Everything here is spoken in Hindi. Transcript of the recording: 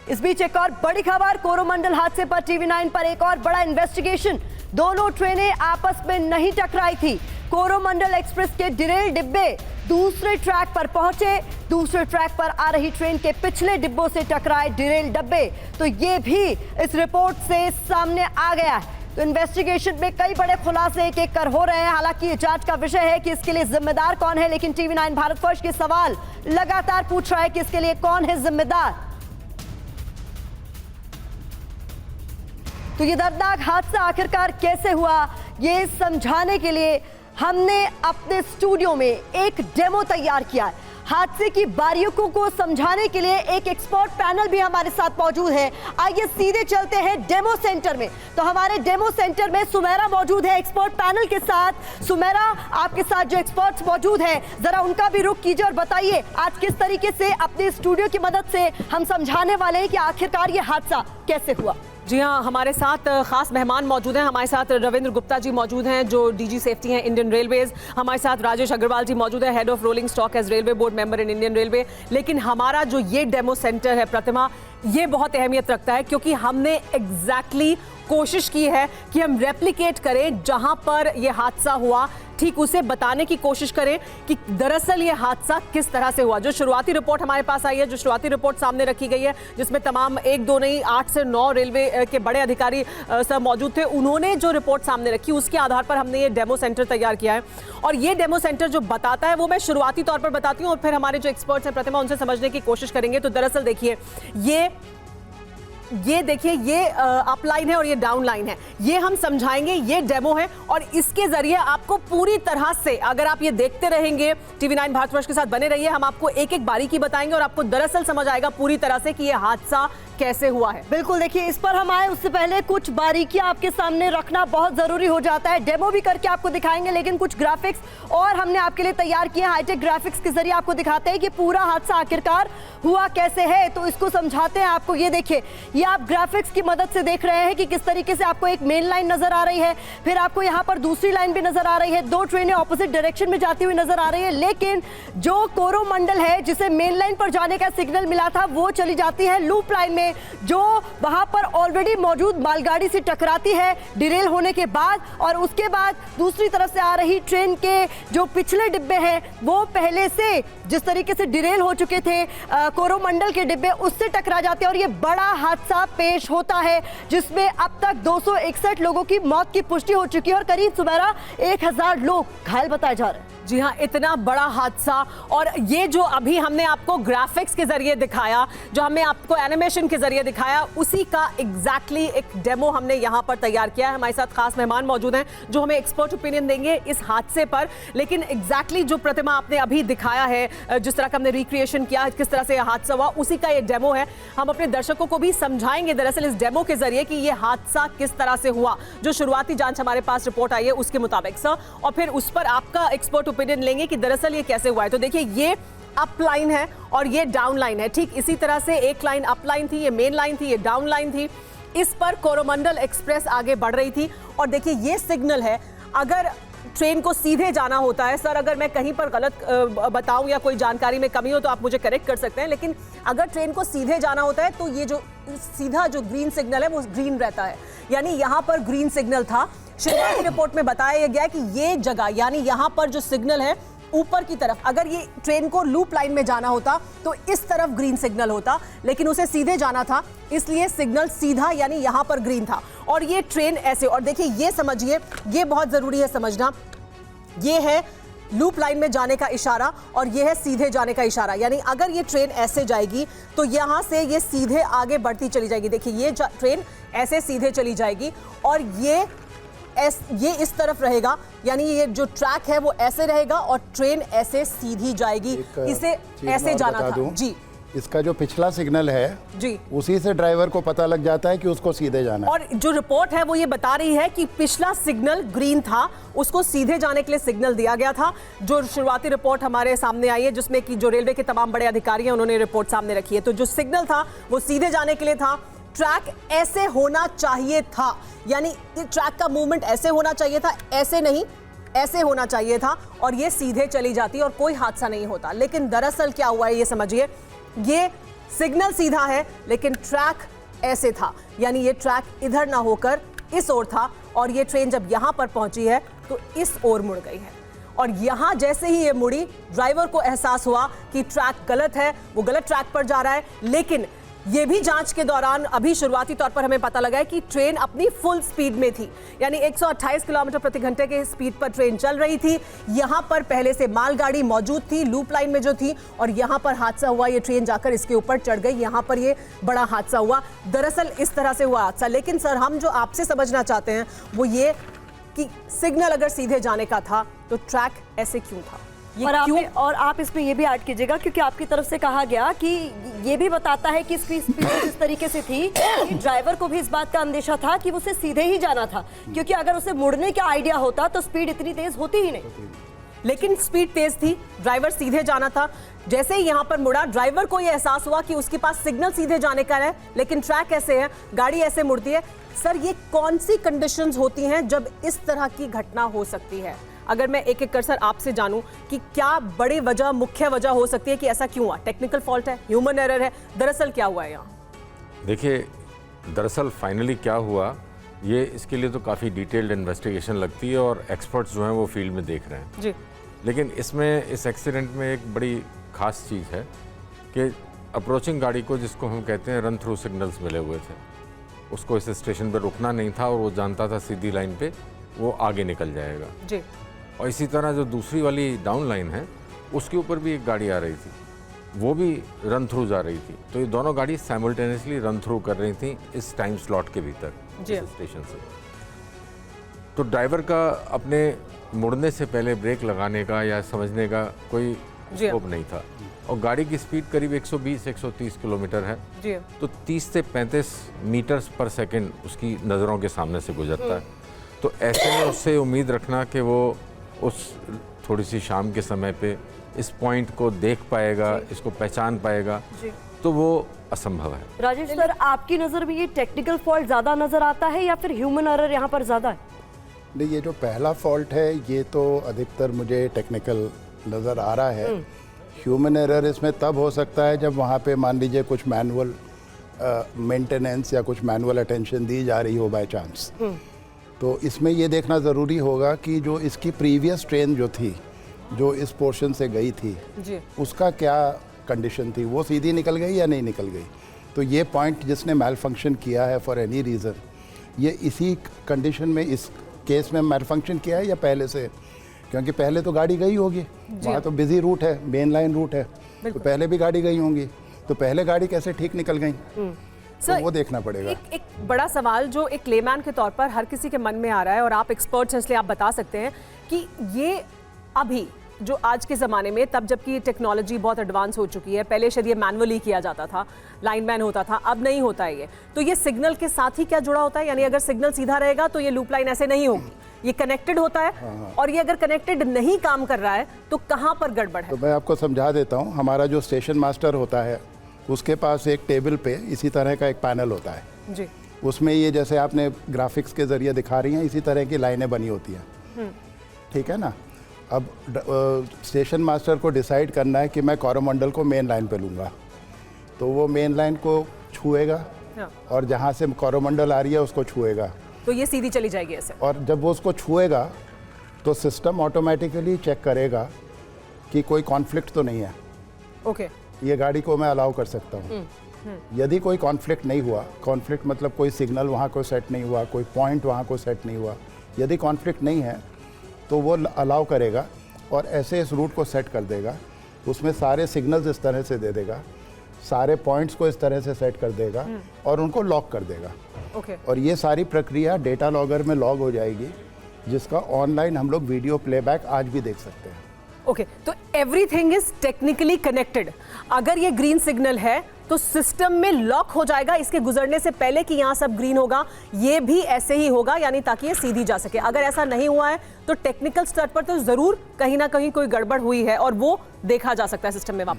इस बीच एक और बड़ी खबर, कोरोमंडल हादसे पर TV9 पर एक और बड़ा इन्वेस्टिगेशन। दोनों ट्रेनें आपस में नहीं टकराई थी। कोरोमंडल एक्सप्रेस के डिरेल डिब्बे दूसरे ट्रैक पर पहुंचे, दूसरे ट्रैक पर आ रही ट्रेन के पिछले डिब्बों से टकराए डिरेल डब्बे। तो ये भी इस रिपोर्ट से सामने आ गया है। तो इन्वेस्टिगेशन में कई बड़े खुलासे एक एक कर हो रहे हैं। हालांकि ये जांच का विषय है कि इसके लिए जिम्मेदार कौन है, लेकिन TV9 भारतवर्ष के सवाल लगातार पूछ रहा है कि इसके लिए कौन है जिम्मेदार। तो ये दर्दनाक हादसा आखिरकार कैसे हुआ, ये समझाने के लिए हमने अपने स्टूडियो में एक डेमो तैयार किया है। हादसे की बारीकियों को समझाने के लिए एक एक्सपर्ट पैनल भी हमारे साथ मौजूद है। आइए सीधे चलते हैं डेमो सेंटर में। तो हमारे डेमो सेंटर में सुमेरा मौजूद है एक्सपर्ट पैनल के साथ। सुमेरा, आपके साथ जो एक्सपर्ट्स मौजूद हैं, जरा उनका भी रुख कीजिए और बताइए आज किस तरीके से अपने स्टूडियो की मदद से हम समझाने वाले हैं कि आखिरकार ये हादसा कैसे हुआ। जी हाँ, हमारे साथ खास मेहमान मौजूद हैं। हमारे साथ रविंद्र गुप्ता जी मौजूद हैं जो DG सेफ्टी हैं इंडियन रेलवेज। हमारे साथ राजेश अग्रवाल जी मौजूद हैं, head of rolling stock as railway board member in Indian Railway. लेकिन हमारा जो ये डेमो सेंटर है प्रतिमा, ये बहुत अहमियत रखता है क्योंकि हमने एग्जैक्टली कोशिश की है कि हम रेप्लिकेट करें जहां पर यह हादसा हुआ, ठीक उसे बताने की कोशिश करें कि दरअसल ये हादसा किस तरह से हुआ। जो शुरुआती रिपोर्ट हमारे पास आई है, जो शुरुआती रिपोर्ट सामने रखी गई है, जिसमें तमाम 1-2 नहीं 8 से 9 रेलवे के बड़े अधिकारी सब मौजूद थे, उन्होंने जो रिपोर्ट सामने रखी उसके आधार पर हमने ये डेमो सेंटर तैयार किया है। और ये डेमो सेंटर जो बताता है वो मैं शुरुआती तौर पर बताती हूँ और फिर हमारे जो एक्सपर्ट्स हैं प्रतिमा, उनसे समझने की कोशिश करेंगे। तो दरअसल देखिए, ये देखिए, ये अप लाइन है और ये डाउन लाइन है, ये हम समझाएंगे। ये डेमो है और इसके जरिए आपको पूरी तरह से, अगर आप ये देखते रहेंगे, TV9 भारतवर्ष के साथ बने रहिए, हम आपको एक एक बारीकी बताएंगे और आपको दरअसल समझ आएगा पूरी तरह से कि ये हादसा कैसे हुआ है। बिल्कुल, देखिए इस पर हम आए उससे पहले कुछ बारीकियां आपके सामने रखना बहुत जरूरी हो जाता है। डेमो भी करके आपको दिखाएंगे, लेकिन कुछ ग्राफिक्स और हमने आपके लिए तैयार किए, हाईटेक ग्राफिक्स के जरिए आपको दिखाते हैं कि पूरा हादसा आखिरकार हुआ कैसे है। तो इसको समझाते हैं आपको। ये देखिए, ये आप ग्राफिक्स की मदद से देख रहे हैं कि किस तरीके से आपको एक मेन लाइन नजर आ रही है, फिर आपको यहाँ पर दूसरी लाइन भी नजर आ रही है, 2 ट्रेनें ऑपोजिट डायरेक्शन में जाती हुई नजर आ रही है। लेकिन जो कोरोमंडल है, जिसे मेन लाइन पर जाने का सिग्नल मिला था, वो चली जाती है लूप लाइन में, जो वहां पर ऑलरेडी मौजूद मालगाड़ी से टकराती है डिरेल होने के बाद। और उसके बाद दूसरी तरफ से आ रही ट्रेन के जो पिछले डिब्बे हैं, वो पहले से जिस तरीके से डिरेल हो चुके थे कोरोमंडल के डिब्बे, उससे टकरा जाते हैं और ये बड़ा हादसा पेश होता है, जिसमें अब तक 261 लोगों की मौत की पुष्टि हो चुकी है और करीब सुमेरा 1000 लोग घायल बताए जा रहे हैं। जी हाँ, इतना बड़ा हादसा। और ये जो अभी हमने आपको ग्राफिक्स के जरिए दिखाया, जो हमने आपको एनिमेशन के जरिए दिखाया, उसी का एग्जैक्टली एक डेमो हमने यहाँ पर तैयार किया है। हमारे साथ खास मेहमान मौजूद हैं जो हमें एक्सपर्ट ओपिनियन देंगे इस हादसे पर। लेकिन एग्जैक्टली जो प्रतिमा आपने अभी दिखाया है, जिस तरह का हमने रिक्रिएशन किया, किस तरह से यह हादसा हुआ, उसी का ये डेमो है। हम अपने दर्शकों को भी समझाएंगे दरअसल इस डेमो के जरिए कि यह हादसा किस तरह से हुआ, जो शुरुआती जांच हमारे पास रिपोर्ट आई है उसके मुताबिक सर, और फिर उस पर आपका एक्सपर्ट ओपिनियन लेंगे कि दरअसल ये कैसे हुआ है। तो देखिए, ये अप लाइन है और ये डाउन लाइन है। ठीक इसी तरह से एक लाइन अप लाइन थी, ये मेन लाइन थी, ये डाउन लाइन थी। इस पर कोरोमंडल एक्सप्रेस आगे बढ़ रही थी और देखिए ये सिग्नल है। अगर ट्रेन को सीधे जाना होता है, सर अगर मैं कहीं पर गलत बताऊं या कोई जानकारी में कमी हो तो आप मुझे करेक्ट कर सकते हैं, लेकिन अगर ट्रेन को सीधे जाना होता है तो ये जो सीधा जो ग्रीन सिग्नल है वो ग्रीन रहता है, यानी यहाँ पर ग्रीन सिग्नल था। शुरुआती रिपोर्ट में बताया गया कि ये जगह, यानी यहाँ पर जो सिग्नल है ऊपर की तरफ, अगर ये ट्रेन को लूप लाइन में जाना होता तो इस तरफ ग्रीन सिग्नल होता, लेकिन उसे सीधे जाना था इसलिए सिग्नल सीधा यानी यहाँ पर ग्रीन था। और ये ट्रेन ऐसे, और देखिए ये समझिए, ये बहुत जरूरी है समझना, ये है लूप लाइन में जाने का इशारा और ये है सीधे जाने का इशारा। यानी अगर ये ट्रेन ऐसे जाएगी तो यहाँ से ये सीधे आगे बढ़ती चली जाएगी। देखिए ये ट्रेन ऐसे सीधे चली जाएगी और ये इस तरफ रहेगा, यानी ये जो ट्रैक है वो ऐसे रहेगा और ट्रेन ऐसे सीधी जाएगी। इसे ऐसे जाना था जी। इसका जो पिछला सिग्नल है जी, उसी से ड्राइवर को पता लग जाता है कि उसको सीधे जाना है। और जो रिपोर्ट है वो ये बता रही है कि पिछला सिग्नल ग्रीन था, उसको सीधे जाने के लिए सिग्नल दिया गया था। जो शुरुआती रिपोर्ट हमारे सामने आई है, जिसमें कि जो रेलवे के तमाम बड़े अधिकारी हैं उन्होंने रिपोर्ट सामने रखी है, तो जो सिग्नल था वो सीधे जाने के लिए था। ट्रैक ऐसे होना चाहिए था, यानी ट्रैक का मूवमेंट ऐसे होना चाहिए था, ऐसे नहीं, ऐसे होना चाहिए था और ये सीधे चली जाती और कोई हादसा नहीं होता। लेकिन दरअसल क्या हुआ है ये समझिए, ये सिग्नल सीधा है लेकिन ट्रैक ऐसे था, यानी ये ट्रैक इधर ना होकर इस ओर था और ये ट्रेन जब यहां पर पहुंची है तो इस ओर मुड़ गई है। और यहां जैसे ही ये मुड़ी, ड्राइवर को एहसास हुआ कि ट्रैक गलत है, वो गलत ट्रैक पर जा रहा है। लेकिन ये भी जांच के दौरान अभी शुरुआती तौर पर हमें पता लगा है कि ट्रेन अपनी फुल स्पीड में थी, यानी 128 किलोमीटर प्रति घंटे के स्पीड पर ट्रेन चल रही थी। यहां पर पहले से मालगाड़ी मौजूद थी लूप लाइन में जो थी, और यहां पर हादसा हुआ। ये ट्रेन जाकर इसके ऊपर चढ़ गई, यहां पर ये बड़ा हादसा हुआ। दरअसल इस तरह से हुआ हादसा। लेकिन सर, हम जो आपसे समझना चाहते हैं वो ये कि सिग्नल अगर सीधे जाने का था तो ट्रैक ऐसे क्यों था, ये क्यों? और आप इसमें ये भी ऐड कीजिएगा, क्योंकि आपकी तरफ से कहा गया कि ये भी बताता है कि इसकी स्पीड इस तरीके से थी कि ड्राइवर को भी इस बात का अंदेशा था कि उसे सीधे ही जाना था, क्योंकि अगर उसे मुड़ने का आइडिया होता तो स्पीड इतनी तेज होती ही नहीं। लेकिन स्पीड तेज थी, ड्राइवर सीधे जाना था। जैसे ही यहां पर मुड़ा, ड्राइवर को यह एहसास हुआ कि उसके पास सिग्नल सीधे जाने का है, लेकिन ट्रैक ऐसे है, गाड़ी ऐसे मुड़ती है। सर, ये कौन सी कंडीशंस होती हैं जब इस तरह की घटना हो सकती है? अगर मैं एक एक कर सर आपसे जानूं कि क्या बड़ी वजह, मुख्य वजह हो सकती है कि ऐसा क्यों हुआ? टेक्निकल फॉल्ट है, ह्यूमन एरर है, दरअसल क्या हुआ है यहाँ? देखिए, दरअसल फाइनली क्या हुआ, ये इसके लिए तो काफ़ी डिटेल्ड इन्वेस्टिगेशन लगती है और एक्सपर्ट्स जो हैं वो फील्ड में देख रहे हैं जी। लेकिन इसमें, इस एक्सीडेंट में एक बड़ी खास चीज़ है कि अप्रोचिंग गाड़ी को, जिसको हम कहते हैं रन थ्रू सिग्नल्स मिले हुए थे, उसको इस स्टेशन पर रुकना नहीं था और वो जानता था सीधी लाइन पे वो आगे निकल जाएगा जी। और इसी तरह जो दूसरी वाली डाउन लाइन है उसके ऊपर भी एक गाड़ी आ रही थी, वो भी रन थ्रू जा रही थी। तो ये दोनों गाड़ी साइमल्टेनियसली रन थ्रू कर रही थी इस टाइम स्लॉट के भीतर जी। इस स्टेशन से। तो ड्राइवर का अपने मुड़ने से पहले ब्रेक लगाने का या समझने का कोई स्कोप नहीं था और गाड़ी की स्पीड करीब 120-130 किलोमीटर है जी। तो 30 से 35 मीटर्स पर सेकंड उसकी नज़रों के सामने से गुजरता है। तो ऐसे में उससे उम्मीद रखना कि वो उस थोड़ी सी शाम के समय पे इस पॉइंट को देख पाएगा, इसको पहचान पाएगा, तो वो असंभव है। राजेश सर, आपकी नज़र में ये टेक्निकल फॉल्ट ज़्यादा नज़र आता है या फिर ह्यूमन एरर यहाँ पर ज़्यादा है? नहीं, ये जो पहला फॉल्ट है ये तो अधिकतर मुझे टेक्निकल नज़र आ रहा है। ह्यूमन एरर इसमें तब हो सकता है जब वहाँ पे मान लीजिए कुछ मैनुअल मेंटेनेंस या कुछ मैनुअल अटेंशन दी जा रही हो बाय चांस। तो इसमें ये देखना ज़रूरी होगा कि जो इसकी प्रीवियस ट्रेन जो थी, जो इस पोर्शन से गई थी जी। उसका क्या कंडीशन थी, वो सीधी निकल गई या नहीं निकल गई। तो ये पॉइंट जिसने मैल फंक्शन किया है फॉर एनी रीज़न, ये इसी कंडीशन में, इस केस में मैल फंक्शन किया है या पहले से? क्योंकि पहले तो गाड़ी गई होगी, वहाँ तो बिजी रूट है, मेन लाइन रूट है, तो पहले भी गाड़ी गई होंगी, तो पहले गाड़ी कैसे ठीक निकल गई, तो वो देखना पड़ेगा। एक बड़ा सवाल जो एक लेमैन के तौर पर हर किसी के मन में आ रहा है और आप एक्सपर्ट्स हैं इसलिए आप बता सकते हैं कि ये अभी जो आज के ज़माने में, तब जबकि टेक्नोलॉजी बहुत एडवांस हो चुकी है, पहले शायद ये मैनुअली किया जाता था, लाइनमैन होता था, अब नहीं होता है ये, तो ये सिग्नल के साथ ही क्या जुड़ा होता है? यानी अगर सिग्नल सीधा रहेगा तो ये लूप लाइन ऐसे नहीं होगी, ये कनेक्टेड होता है। और ये अगर कनेक्टेड नहीं काम कर रहा है तो कहाँ पर गड़बड़ है? तो मैं आपको समझा देता हूँ। हमारा जो स्टेशन मास्टर होता है उसके पास एक टेबल पे इसी तरह का एक पैनल होता है जी। उसमें ये जैसे आपने ग्राफिक्स के ज़रिए दिखा रही हैं, इसी तरह की लाइनें बनी होती हैं, ठीक है ना। अब स्टेशन मास्टर को डिसाइड करना है कि मैं कोरोमंडल को मेन लाइन पे लूँगा, तो वो मेन लाइन को छुएगा और जहाँ से कोरोमंडल आ रही है उसको छुएगा, तो ये सीधी चली जाएगी ऐसे। और जब वो उसको छुएगा तो सिस्टम ऑटोमेटिकली चेक करेगा कि कोई कॉन्फ्लिक्ट तो नहीं है। ओके। ये गाड़ी को मैं अलाउ कर सकता हूँ। यदि कोई कॉन्फ्लिक्ट नहीं हुआ, कॉन्फ्लिक्ट मतलब कोई सिग्नल वहाँ को सेट नहीं हुआ, कोई पॉइंट वहाँ को सेट नहीं हुआ, यदि कॉन्फ्लिक्ट नहीं है तो वो अलाउ करेगा और ऐसे इस रूट को सेट कर देगा। उसमें सारे सिग्नल्स इस तरह से दे देगा, सारे पॉइंट्स को इस तरह से सेट कर देगा और उनको लॉक कर देगा। ओके। और ये सारी प्रक्रिया डेटा लॉगर में लॉग हो जाएगी, जिसका ऑनलाइन हम लोग वीडियो प्लेबैक आज भी देख सकते हैं। ओके, तो एवरीथिंग इज टेक्निकली कनेक्टेड। अगर ये ग्रीन सिग्नल है तो सिस्टम में लॉक हो जाएगा इसके गुजरने से पहले कि यहाँ सब ग्रीन होगा, ये भी ऐसे ही होगा, यानी ताकि ये सीधी जा सके। अगर ऐसा नहीं हुआ है तो टेक्निकल स्तर पर तो जरूर कहीं ना कहीं कोई गड़बड़ हुई है और वो देखा जा सकता है सिस्टम में वापस।